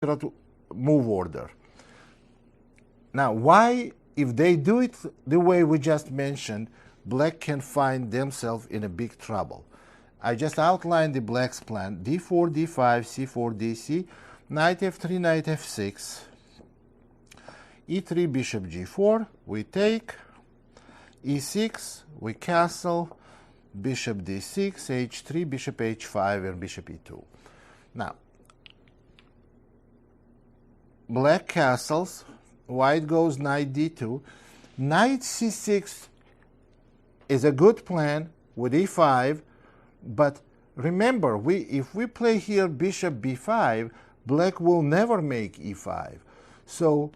separate move order. Now, why, if they do it the way we just mentioned, black can find themselves in a big trouble? I just outlined the black's plan: d4, d5, c4, dc, knight f3, knight f6, e3, bishop g4, we take, e6, we castle, bishop d6, h3, bishop h5, and bishop e2. Now, black castles, white goes knight d2, knight c6 is a good plan with e5, but remember, if we play here bishop b5, black will never make e5. So,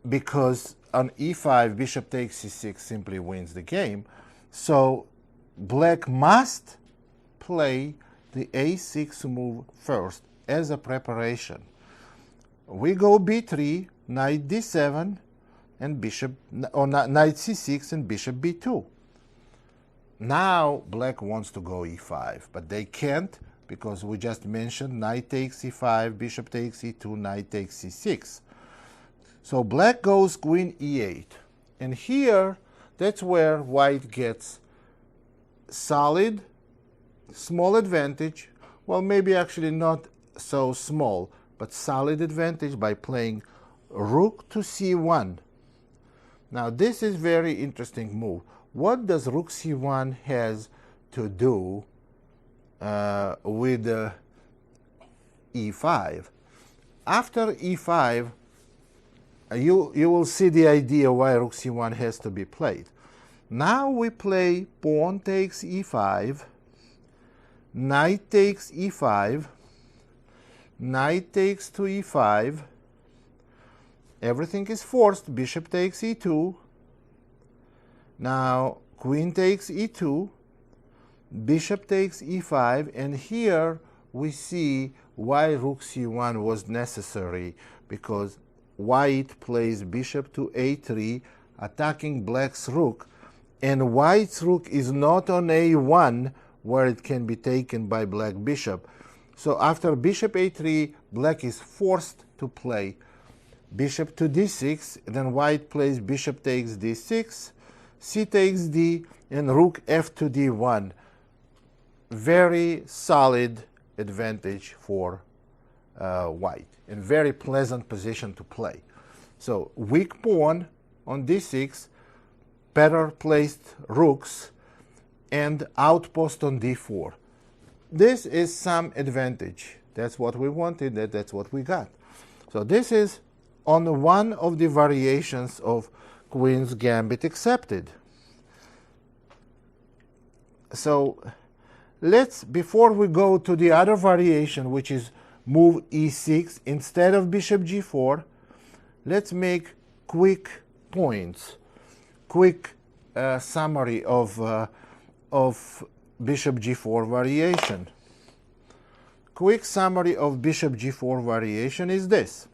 because on e5, bishop takes c6 simply wins the game. So, black must play the a6 move first as a preparation. We go b3, knight d7, and bishop, or knight c6 and bishop b2. Now black wants to go e5, but they can't, because we just mentioned knight takes e5, bishop takes e2, knight takes c6. So black goes queen e8. And here, that's where white gets solid, small advantage. Well, maybe actually not so small, but solid advantage by playing rook to c1. Now, this is very interesting move. What does rook c1 has to do with e5? After e5, you will see the idea why rook c1 has to be played. Now we play pawn takes e5, knight takes e5, knight takes to e5, everything is forced, bishop takes e2, now queen takes e2, bishop takes e5, and here we see why rook c1 was necessary, because white plays bishop to a3, attacking black's rook, and white's rook is not on a1, where it can be taken by black bishop. So after bishop a3, black is forced to play bishop to d6, then white plays bishop takes d6, c takes d, and rook f to d1. Very solid advantage for white, and very pleasant position to play. So weak pawn on d6, better placed rooks, and outpost on d4. This is some advantage. That's what we wanted, that's what we got. So this is on one of the variations of Queen's Gambit accepted. So let's, before we go to the other variation, which is move e6 instead of bishop g4, let's make quick points, quick summary of bishop g4 variation. Quick summary of bishop g4 variation is this.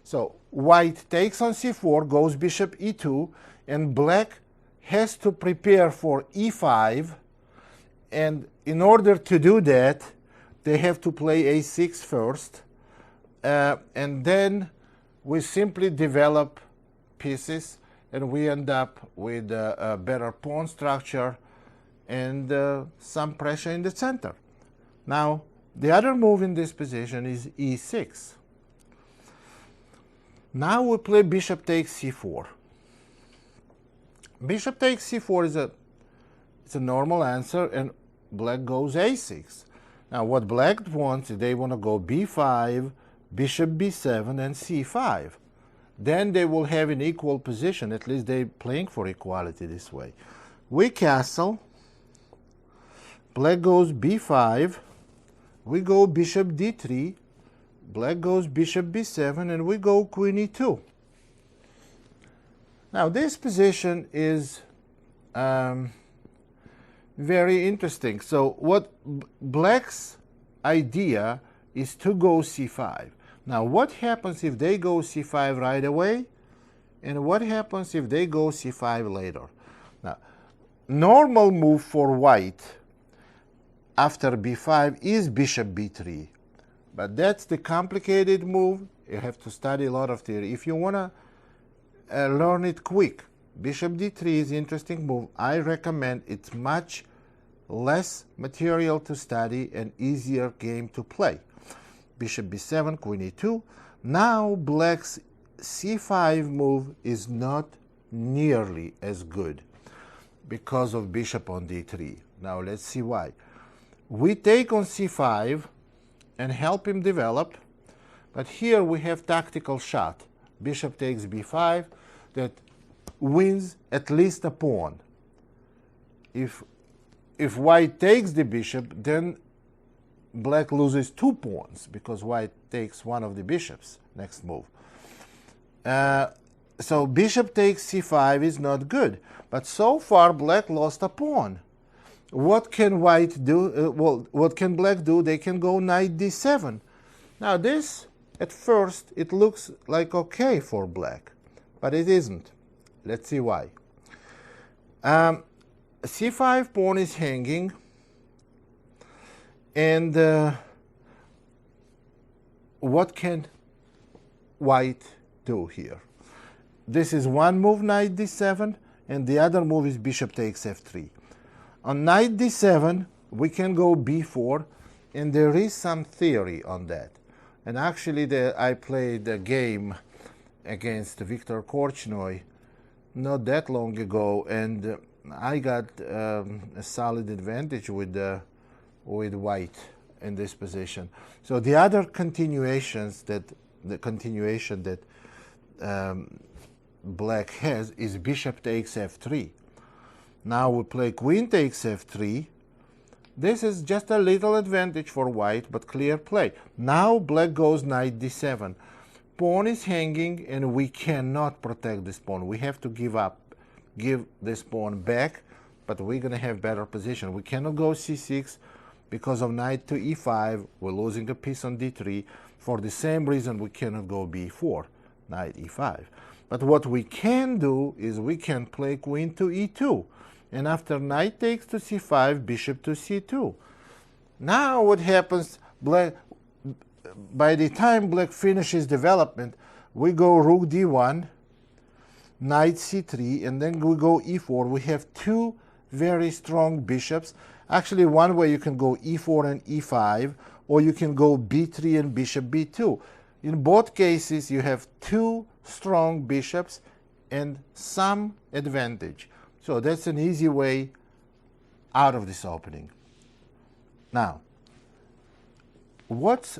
So white takes on c4, goes bishop e2, and black has to prepare for e5, and in order to do that, they have to play a6 first, and then we simply develop pieces, and we end up with a better pawn structure and some pressure in the center. Now, the other move in this position is e6. Now we play bishop takes c4. Bishop takes c4 is a normal answer, and black goes a6. Now what black wants is they want to go b5, bishop b7, and c5. Then they will have an equal position. At least they're playing for equality this way. We castle. Black goes b5. We go bishop d3. Black goes bishop b7, and we go queen e2. Now this position is very interesting. So what black's idea is to go c5. Now what happens if they go c5 right away? And what happens if they go c5 later? Now, normal move for white after b5 is bishop b3. But that's the complicated move. You have to study a lot of theory. If you want to learn it quick, bishop d3 is an interesting move. I recommend it's much less material to study and easier game to play. Bishop b7, queen e2. Now black's c5 move is not nearly as good because of bishop on d3. Now let's see why. We take on c5 and help him develop, but here we have tactical shot. Bishop takes b5 that wins at least a pawn. If white takes the bishop, then black loses 2 pawns because white takes one of the bishops. Next move. So bishop takes c5 is not good, but so far black lost a pawn. What can white do? What can black do? They can go knight d7. Now this, at first, it looks like okay for black, but it isn't. Let's see why. c5 pawn is hanging, and what can white do here? This is one move, knight d7, and the other move is bishop takes f3. On knight d7, we can go b4, and there is some theory on that. And actually, I played a game against Viktor Korchnoi not that long ago, and I got a solid advantage with white in this position. So the other continuations that black has is bishop takes f3. Now we play queen takes f3. This is just a little advantage for white, but clear play. Now black goes knight d7. Pawn is hanging, and we cannot protect this pawn. We have to give this pawn back, but we're going to have better position. We cannot go c6 because of knight to e5. We're losing a piece on d3. For the same reason, we cannot go b4, knight e5. But what we can do is we can play queen to e2. And after knight takes to c5, bishop to c2. Now what happens, by the time black finishes development, we go rook d1, knight c3, and then we go e4. We have 2 very strong bishops. Actually, one way you can go e4 and e5, or you can go b3 and bishop b2. In both cases, you have 2 strong bishops and some advantage. So that's an easy way out of this opening. Now, what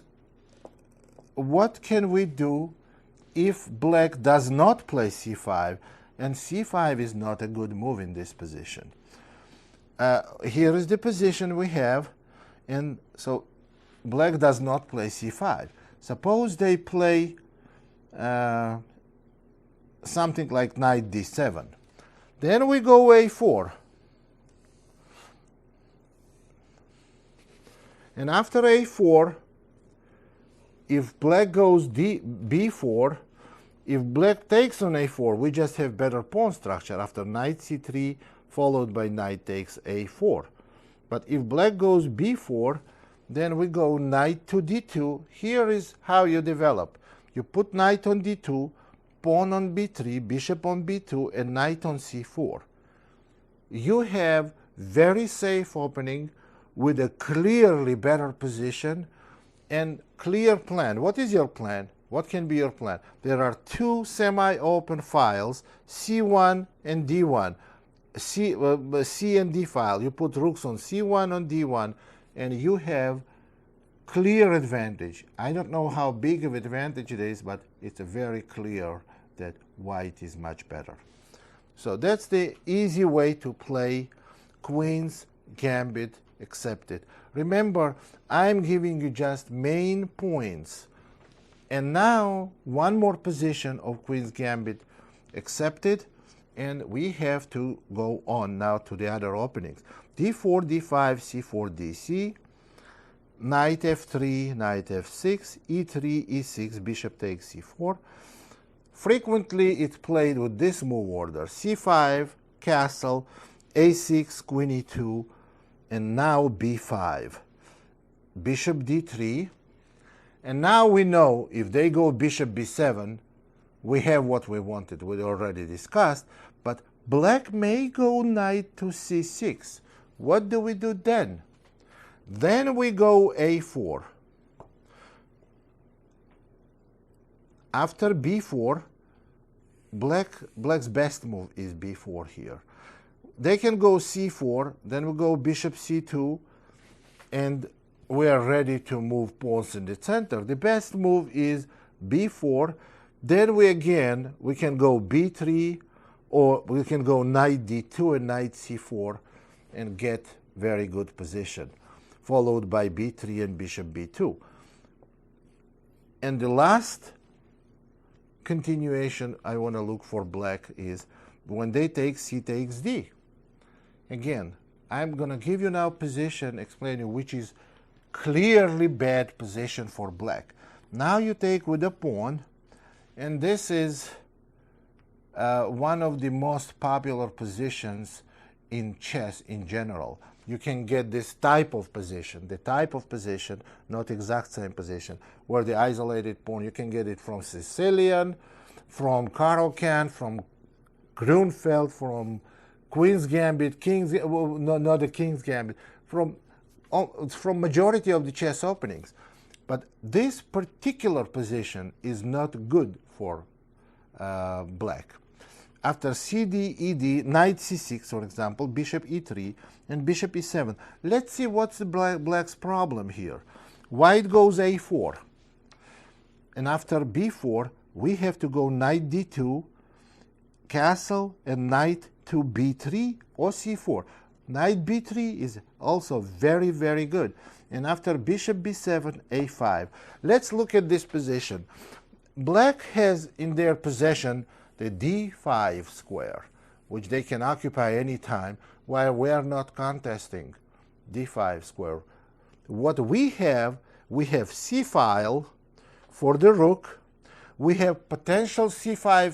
can we do if black does not play c5, and c5 is not a good move in this position? Here is the position we have, and so black does not play c5. Suppose they play something like knight d7. Then we go a4. And after a4, if black goes b4, if black takes on a4, we just have better pawn structure after knight c3 followed by knight takes a4. But if black goes b4, then we go knight to d2. Here is how you develop. You put knight on d2, pawn on b3, bishop on b2, and knight on c4. You have very safe opening with a clearly better position and clear plan. What is your plan? What can be your plan? There are 2 semi-open files, c1 and d1. C and d file. You put rooks on c1 on d1, and you have clear advantage. I don't know how big of advantage it is, but it's a very clear that white is much better. So that's the easy way to play Queen's Gambit accepted. Remember, I'm giving you just main points. And now, one more position of Queen's Gambit accepted, and we have to go on now to the other openings. d4, d5, c4, dc, knight f3, knight f6, e3, e6, bishop takes c4. Frequently, it's played with this move order: c5, castle, a6, queen e2, and now b5. Bishop d3, And now we know if they go bishop b7, we have what we wanted. We already discussed. But black may go knight to c6. What do we do then? Then we go a4. After b4, black's best move is b4 here. They can go c4, then we go bishop c2, and we are ready to move pawns in the center. The best move is b4. Then we can go b3, or we can go knight d2 and knight c4 and get very good position, followed by b3 and bishop b2. And the last continuation I want to look for black is when they take c takes d. Again, I'm going to give you now position explaining which is clearly bad position for black. Now you take with a pawn, and this is one of the most popular positions in chess in general. You can get this type of position, not exact same position, where the isolated pawn, you can get it from Sicilian, from Caro-Kann, from Grunfeld, from Queen's Gambit, not the King's Gambit, from majority of the chess openings. But this particular position is not good for black. After cd, ed, knight c6, for example, bishop e3, and bishop e7. Let's see what's the black's problem here. White goes a4. And after b4, we have to go knight d2, castle, and knight to b3 or c4. Knight b3 is also very, very good. And after bishop b7, a5. Let's look at this position. Black has in their possession the d5 square, which they can occupy any time, while we are not contesting d5 square. What we have c file for the rook. We have potential c file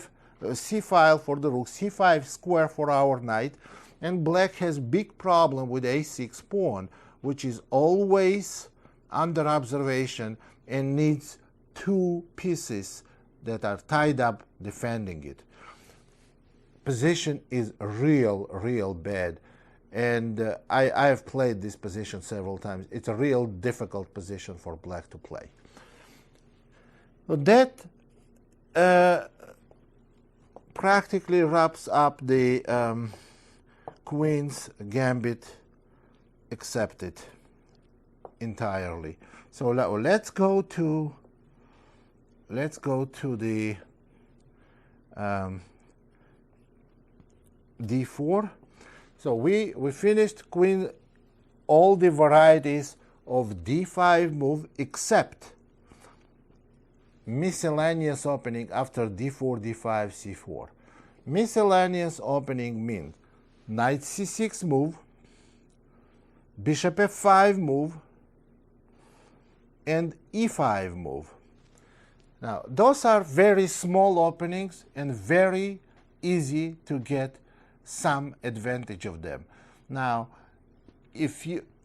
for the rook, c5 square for our knight, and black has big problem with a6 pawn, which is always under observation and needs two pieces that are tied up defending it. Position is real bad, and I have played this position several times. It's a real difficult position for black to play. So that practically wraps up the Queen's Gambit accepted entirely. So let's go to the d4. So we finished all the varieties of d5 move except miscellaneous opening after d4, d5, c4. Miscellaneous opening means knight c6 move, bishop f5 move, and e5 move. Now, those are very small openings and very easy to get some advantage of them. Now,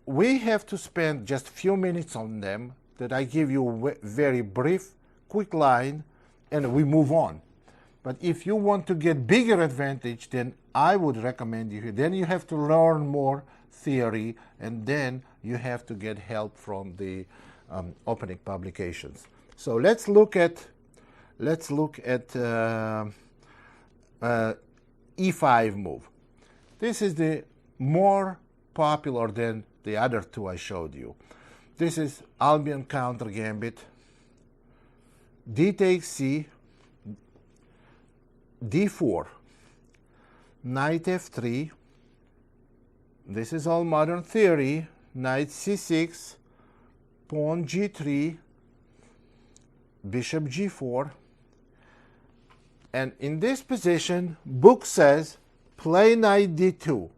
we have to spend just a few minutes on them, that I give you very brief, quick line, and we move on. But if you want to get bigger advantage, then I would recommend you, then you have to learn more theory, and then you have to get help from the opening publications. So let's look at e5 move. This is the more popular than the other two I showed you. This is Albin counter gambit. D takes c, d4, knight f3. This is all modern theory. Knight c6, pawn g3, bishop g4. And in this position, book says play knight d2.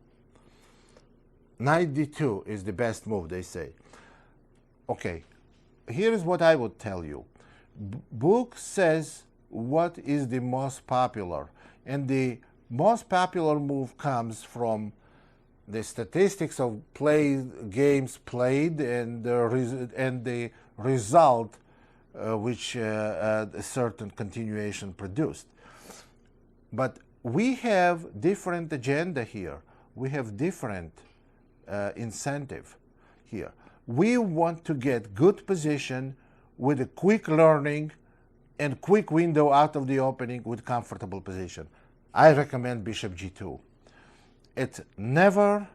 Knight d2 is the best move, they say. Okay, here is what I would tell you. Book says what is the most popular, and the most popular move comes from the statistics of games played and the result which a certain continuation produced. But we have different agenda here. We have different incentive here. We want to get good position with a quick learning and quick window out of the opening with comfortable position. I recommend bishop g2. It's never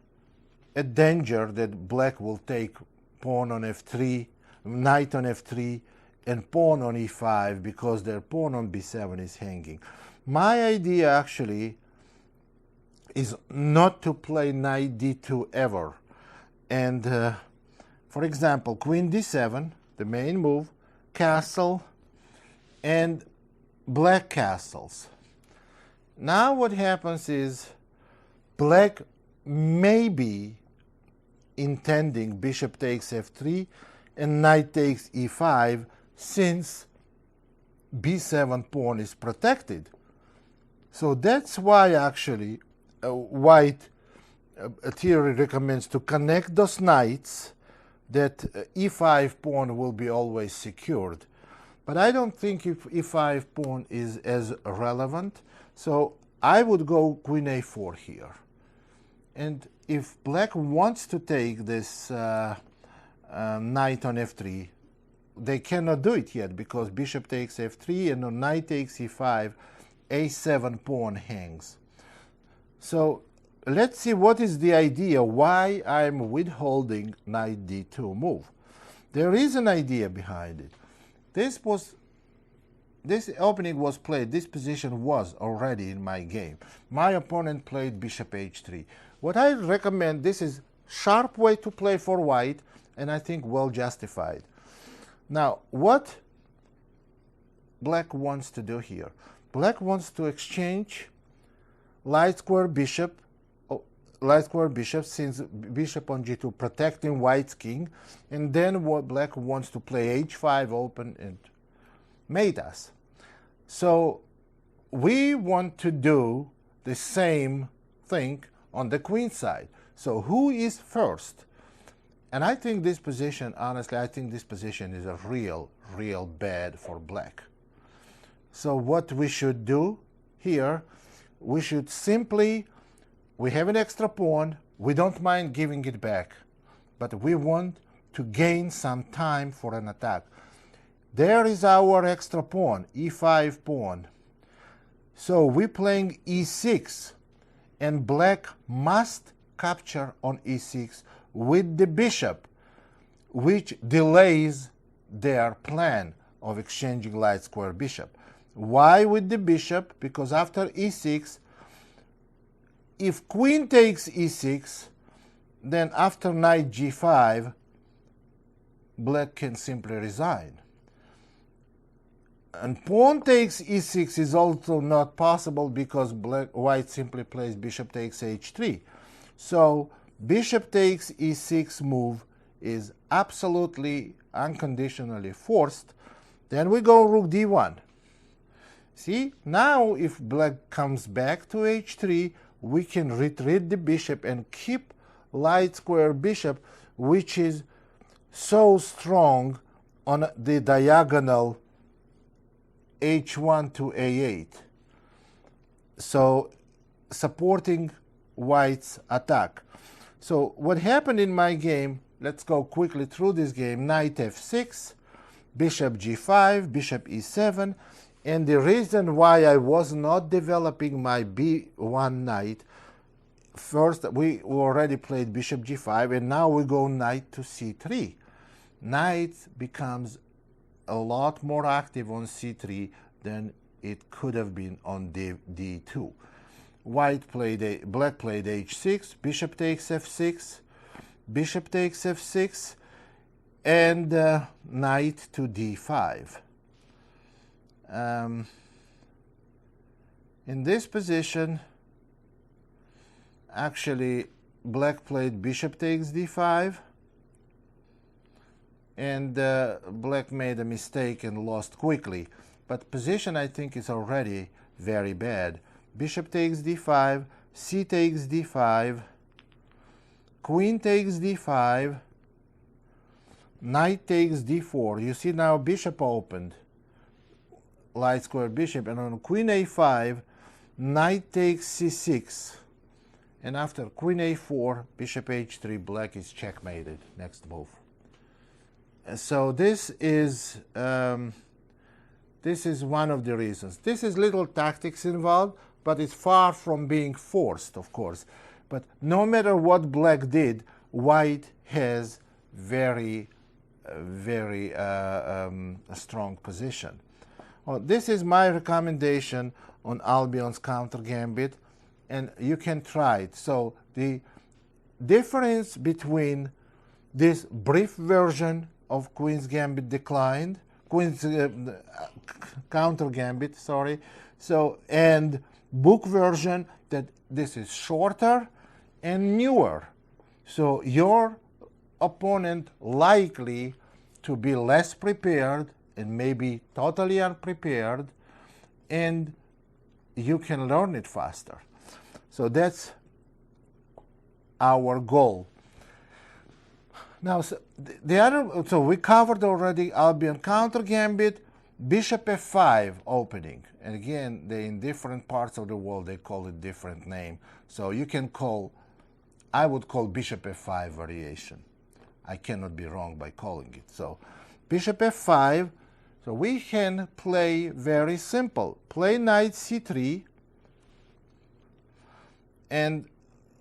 a danger that black will take pawn on f3, knight on f3, and pawn on e5 because their pawn on b7 is hanging. My idea actually is not to play knight d2 ever. And for example, queen d7, the main move, castle, and black castles. Now what happens is black may be intending bishop takes f3 and knight takes e5 since b7 pawn is protected. So that's why actually white theory recommends to connect those knights, that e5 pawn will be always secured. But I don't think if e5 pawn is as relevant, so I would go queen a4 here. And if black wants to take this knight on f3, they cannot do it yet because bishop takes f3 and on knight takes e5, a7 pawn hangs. So let's see what is the idea why I'm withholding knight d2 move. There is an idea behind it. This opening was played, this position was already in my game. My opponent played bishop h3. What I recommend, this is sharp way to play for white, and I think well justified. Now, what black wants to do here? Black wants to exchange light square bishop since bishop on g2 protecting white's king, and then what black wants to play h5 open and mate us. So we want to do the same thing on the queen side. So who is first? And I think this position, honestly, I think this position is a real bad for black. So what we should do here, we should simply, we have an extra pawn, we don't mind giving it back, but we want to gain some time for an attack. There is our extra pawn, e5 pawn. So we're playing e6, and black must capture on e6 with the bishop, which delays their plan of exchanging light square bishop. Why with the bishop? Because after e6, if queen takes e6, then after knight g5, black can simply resign. And pawn takes e6 is also not possible because white simply plays bishop takes h3. So bishop takes e6 move is absolutely unconditionally forced. Then we go rook d1. See, now if black comes back to h3, we can retreat the bishop and keep light square bishop, which is so strong on the diagonal h1 to a8. So supporting white's attack. So what happened in my game, let's go quickly through this game. Knight f6, bishop g5, bishop e7. And the reason why I was not developing my b1 knight, first we already played bishop g5, and now we go knight to c3. Knight becomes a lot more active on c3 than it could have been on d2. Black played h6, bishop takes f6, bishop takes f6, and knight to d5. In this position, actually, black played bishop takes d5, and black made a mistake and lost quickly. But position, I think, is already very bad. Bishop takes d5, c takes d5, queen takes d5, knight takes d4. You see now bishop opened, light square bishop, and on queen a5, knight takes c6. And after queen a4, bishop h3, black is checkmated. Next move. So this is one of the reasons. This is little tactics involved, but it's far from being forced, of course. But no matter what black did, white has very strong position. Well, this is my recommendation on Albion's counter gambit, and you can try it. So the difference between this brief version of Queen's Gambit declined, Queen's counter gambit, sorry, so, and book version, that this is shorter and newer. So your opponent likely to be less prepared and maybe totally unprepared, and you can learn it faster. So that's our goal. Now, so we covered already Albion counter gambit, bishop f5 opening. And again, in different parts of the world, they call it different name. So you can call, I would call bishop f5 variation. I cannot be wrong by calling it. So bishop f5, so we can play very simple. Play knight c3, and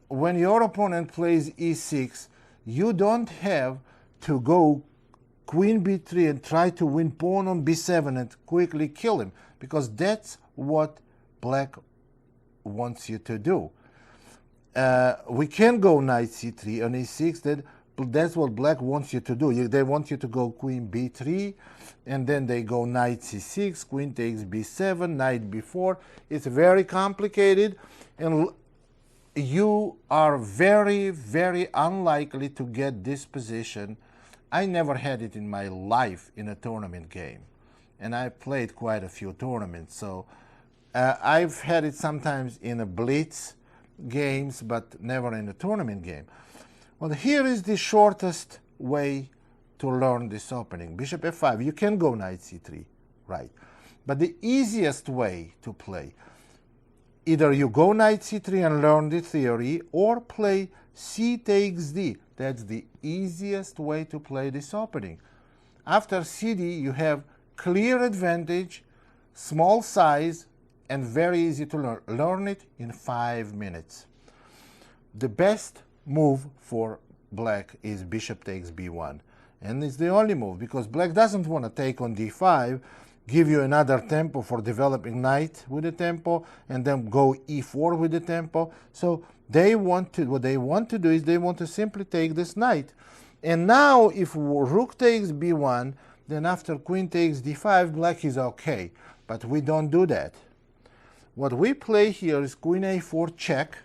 when your opponent plays e6, you don't have to go queen b3 and try to win pawn on b7 and quickly kill him, because that's what black wants you to do. We can go knight c3 on e6, that's what black wants you to do. They want you to go queen b3, and then they go knight c6, queen takes b7, knight b4. It's very complicated, and you are very, very unlikely to get this position. I never had it in my life in a tournament game, and I played quite a few tournaments. So I've had it sometimes in a blitz games, but never in a tournament game. Well, here is the shortest way to learn this opening. Bishop f5, you can go knight c3, right? But the easiest way to play, either you go knight c3 and learn the theory, or play c takes d. That's the easiest way to play this opening. After cd, you have clear advantage, small size, and very easy to learn. Learn it in 5 minutes. The best move for black is bishop takes b1. And it's the only move, because black doesn't want to take on d5, give you another tempo for developing knight with the tempo, and then go e4 with the tempo. So what they want to do is they want to simply take this knight. And now if rook takes b1, then after queen takes d5, black is okay. But we don't do that. What we play here is queen a4 check,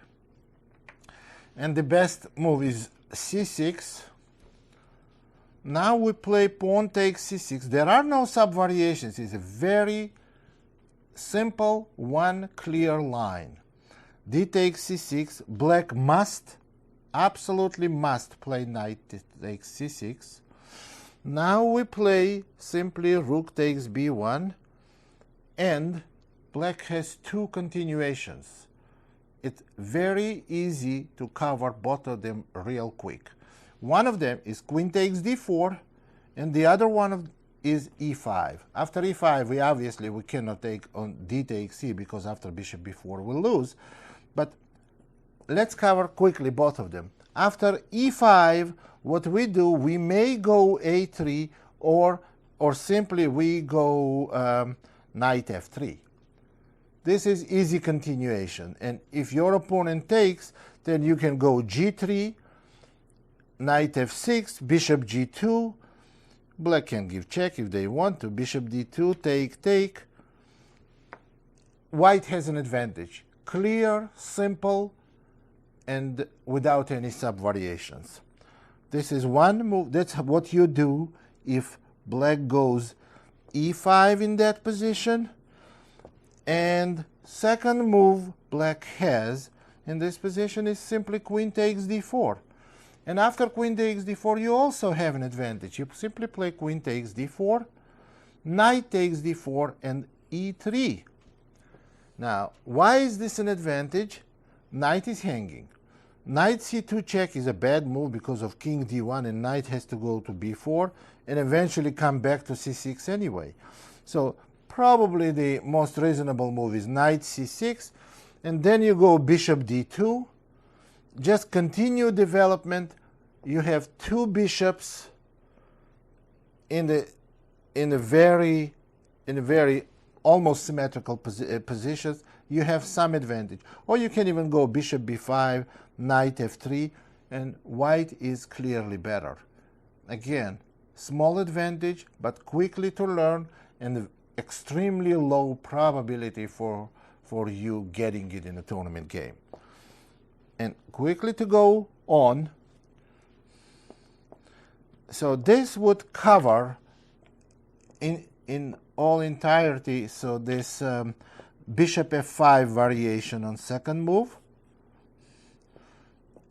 and the best move is c6. Now we play pawn takes c6. There are no sub-variations. It's a very simple, one clear line. D takes c6. Black must, absolutely must play knight takes c6. Now we play simply rook takes b1, and black has two continuations. It's very easy to cover both of them real quick. One of them is queen takes d4, and the other one is e5. After e5, we cannot take on d takes c, because after bishop b4 we'll lose. But let's cover quickly both of them. After e5, what we do, we may go a3, or simply we go knight f3. This is easy continuation, and if your opponent takes, then you can go g3, knight f6, bishop g2. Black can give check if they want to. Bishop d2, take. White has an advantage. Clear, simple, and without any sub-variations. This is one move. That's what you do if black goes e5 in that position. And second move black has in this position is simply queen takes d4. And after queen takes d4, you also have an advantage. You simply play queen takes d4, knight takes d4, and e3. Now, why is this an advantage? Knight is hanging. Knight c2 check is a bad move because of king d1, and knight has to go to b4 and eventually come back to c6 anyway. So probably the most reasonable move is knight c6, and then you go bishop d2. Just continue development. You have two bishops in a very almost symmetrical positions. You have some advantage. Or you can even go bishop b5, knight f3, and white is clearly better. Again, small advantage, but quickly to learn, and extremely low probability for you getting it in a tournament game. And quickly to go on, so this would cover in all entirety, so this bishop f5 variation on second move,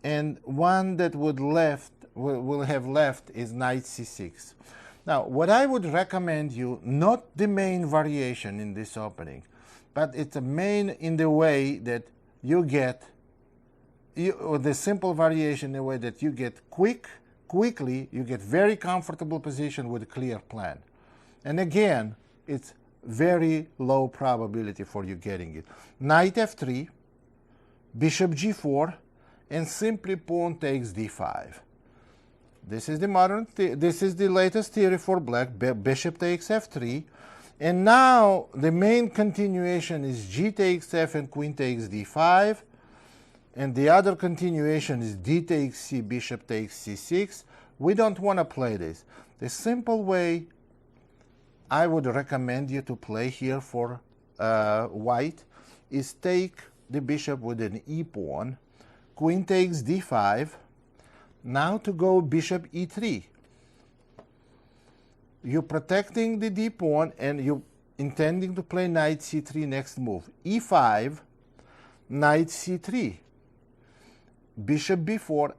and one that will have left is knight c6. Now, what I would recommend you, not the main variation in this opening, but it's a main in the way that you get, or the simple variation in the way that you get quickly, you get very comfortable position with a clear plan. And again, it's very low probability for you getting it. Knight f3, bishop g4, and simply pawn takes d5. This is the latest theory for black. Bishop takes f3, and now the main continuation is g takes f and queen takes d5, and the other continuation is d takes c, bishop takes c6. We don't want to play this. The simple way I would recommend you to play here for white is take the bishop with an e pawn, queen takes d5. Now to go bishop e3. You're protecting the d pawn, and you're intending to play knight c3 next move. e5, knight c3, bishop b4.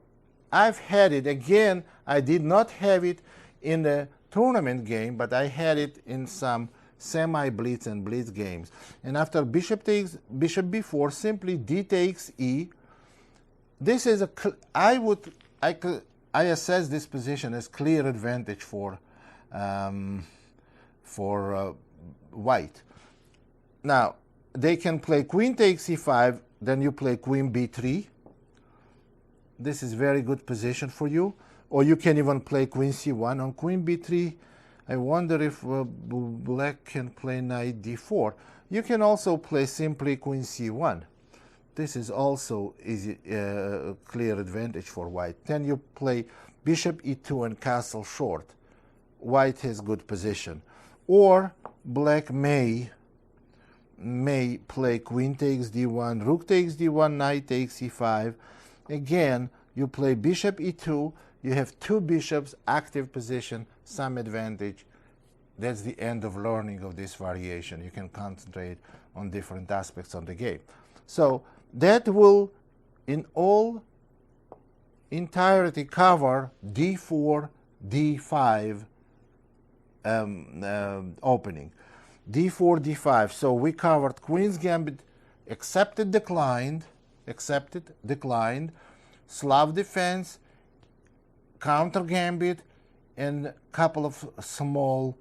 I've had it again. I did not have it in the tournament game, but I had it in some semi-blitz and blitz games. And after bishop takes bishop b4, simply d takes e. This is I assess this position as clear advantage for white. Now they can play queen takes e5, then you play queen b3. This is very good position for you. Or you can even play queen c1. On queen b3, I wonder if black can play knight d4. You can also play simply queen c1. This is also easy, clear advantage for white. Then you play bishop e2 and castle short. White has good position. Or black may play queen takes d1, rook takes d1, knight takes e5. Again, you play bishop e2. You have two bishops, active position, some advantage. That's the end of learning of this variation. You can concentrate on different aspects of the game. So that will, in all entirety, cover d4, d5 opening. d4, d5. So we covered queen's gambit, accepted, declined, Slav defense, counter gambit, and a couple of small,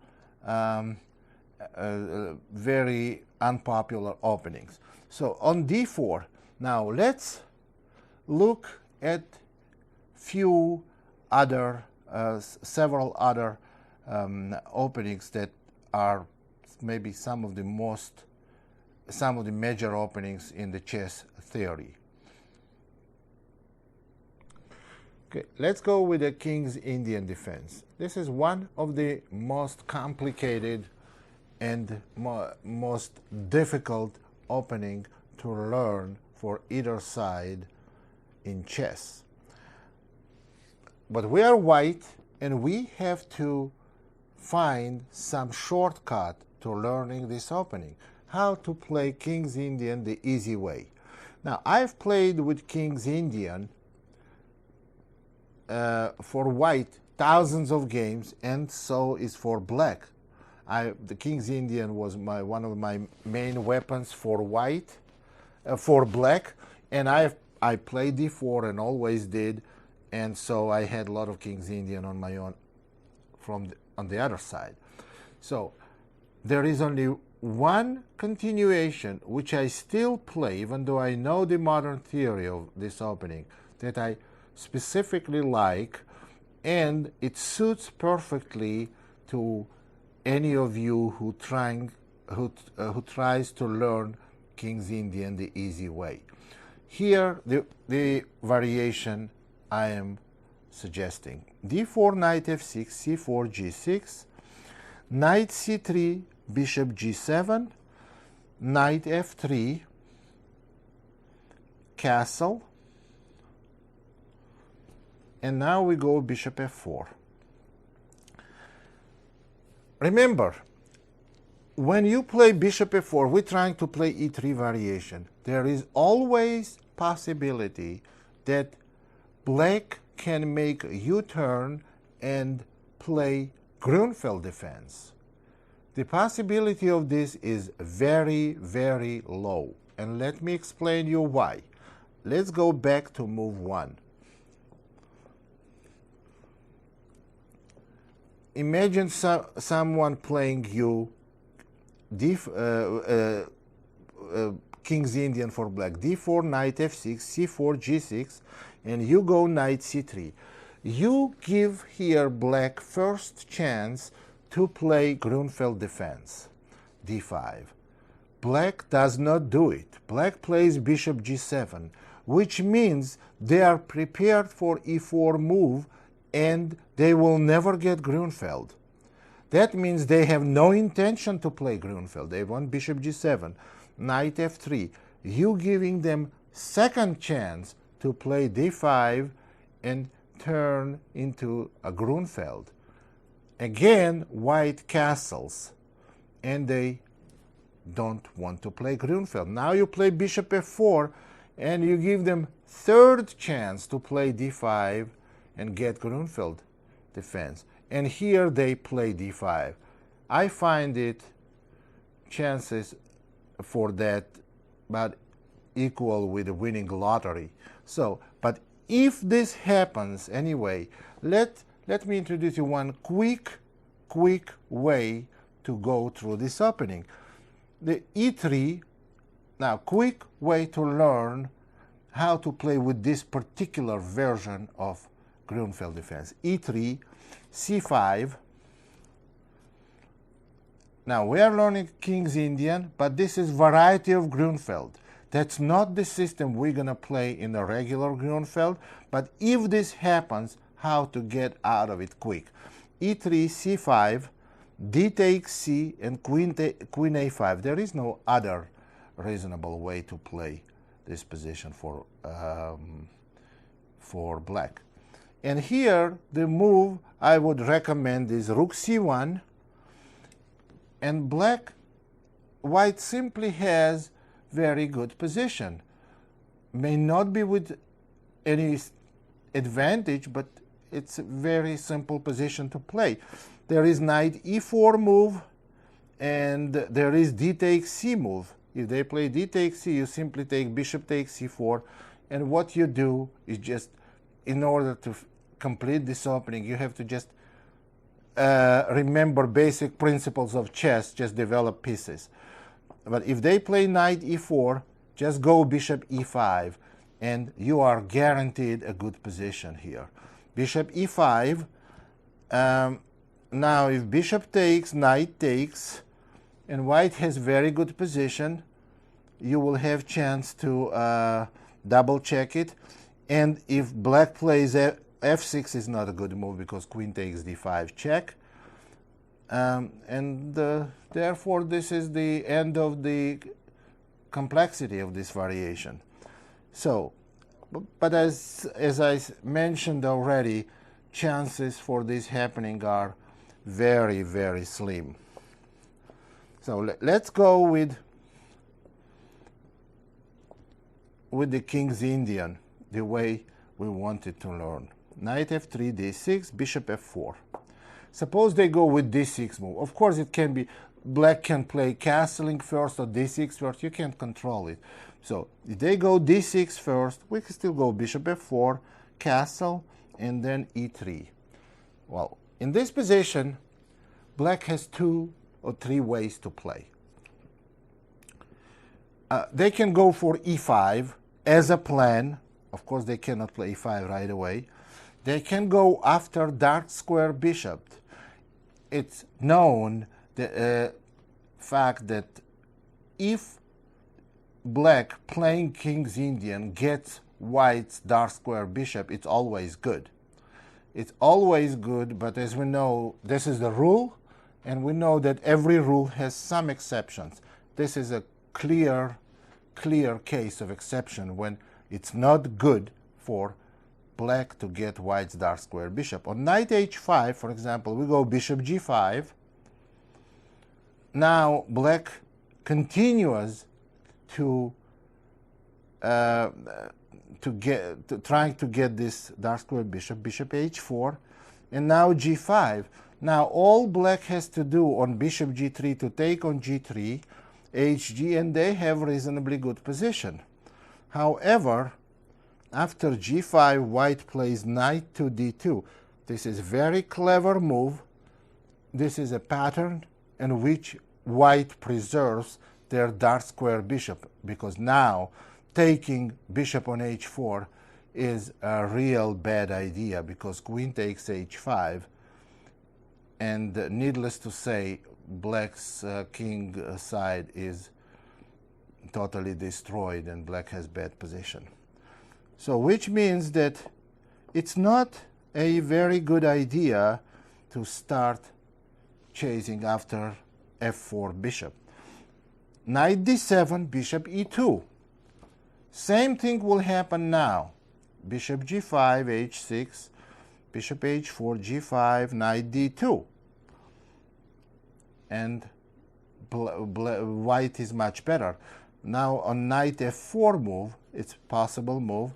very unpopular openings. So on d4, now let's look at several other openings that are maybe some of the major openings in the chess theory. Okay, let's go with the King's Indian defense. This is one of the most complicated and most difficult opening to learn for either side in chess. But we are white, and we have to find some shortcut to learning this opening. How to play King's Indian the easy way. Now, I've played with King's Indian for white thousands of games, and so is for black. The King's Indian was one of my main weapons for white, for black, and I played d4 and always did, and so I had a lot of King's Indian on my own on the other side. So there is only one continuation which I still play, even though I know the modern theory of this opening, that I specifically like, and it suits perfectly to any of you who tries to learn King's Indian the easy way. Here, the variation I am suggesting: d4, knight f6, c4, g6, knight c3, bishop g7, knight f3, castle, and now we go bishop f4. Remember, when you play bishop f4, we're trying to play e3 variation. There is always possibility that black can make a U-turn and play Grunfeld defense. The possibility of this is very, very low, and let me explain you why. Let's go back to move 1. Imagine someone playing you King's Indian for black, d4, knight f6, c4, g6, and you go knight c3. You give here black first chance to play Grunfeld defense, d5. Black does not do it. Black plays bishop g7, which means they are prepared for e4 move, and they will never get Grunfeld. That means they have no intention to play Grunfeld. They want bishop g7, knight f3. You giving them second chance to play d5 and turn into a Grunfeld. Again, white castles, and they don't want to play Grunfeld. Now you play bishop f4, and you give them third chance to play d5 and get Grunfeld defense. And here they play d5. I find it chances for that about equal with the winning lottery. So, but if this happens anyway, let me introduce you one quick way to go through this opening. The e3, now quick way to learn how to play with this particular version of Grunfeld defense. e3, c5. Now we are learning King's Indian, but this is variety of Grunfeld. That's not the system we're going to play in a regular Grunfeld, but if this happens, how to get out of it quick. e3, c5, d takes c, and queen a5. There is no other reasonable way to play this position for black. And here, the move I would recommend is rook c1, and white simply has very good position. May not be with any advantage, but it's a very simple position to play. There is knight e4 move, and there is d takes c move. If they play d takes c, you simply take bishop takes c4, and what you do is just, in order to complete this opening, you have to just remember basic principles of chess, just develop pieces. But if they play knight e4, just go bishop e5, and you are guaranteed a good position here. Bishop e5. Now if bishop takes, knight takes, and white has very good position, you will have chance to double check it. And if black plays f6 is not a good move because queen takes d5 check. Therefore this is the end of the complexity of this variation. So, but as I mentioned already, chances for this happening are very, very slim. So let's go with the King's Indian, the way we wanted to learn. knight f3, d6, bishop f4. Suppose they go with d6 move. Of course, it can be black can play castling first or d6 first. You can't control it. So if they go d6 first, we can still go bishop f4, castle, and then e3. Well, in this position, black has 2 or 3 ways to play. They can go for e5 as a plan. Of course, they cannot play e5 right away. They can go after dark square bishop. It's known the fact that if black playing King's Indian gets white's dark square bishop, it's always good. It's always good, but as we know, this is the rule, and we know that every rule has some exceptions. This is a clear case of exception when it's not good for black to get white's dark square bishop. On knight h5, for example, we go bishop g5. Now black continues to trying to get this dark square bishop, bishop h4, and now g5. Now all black has to do on bishop g3 to take on g3, hg, and they have reasonably good position. However, after g5, white plays knight to d2. This is a very clever move. This is a pattern in which white preserves their dark square bishop, because now taking bishop on h4 is a real bad idea, because queen takes h5, and needless to say, black's king side is totally destroyed and black has bad position. So which means that it's not a very good idea to start chasing after f4 bishop. Knight d7, bishop e2. Same thing will happen now. Bishop g5, h6, bishop h4, g5, knight d2. And white is much better. Now on knight f4 move, it's a possible move.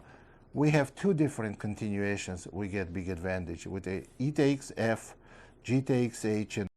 We have 2 different continuations. We get big advantage with a e takes f, g takes h, and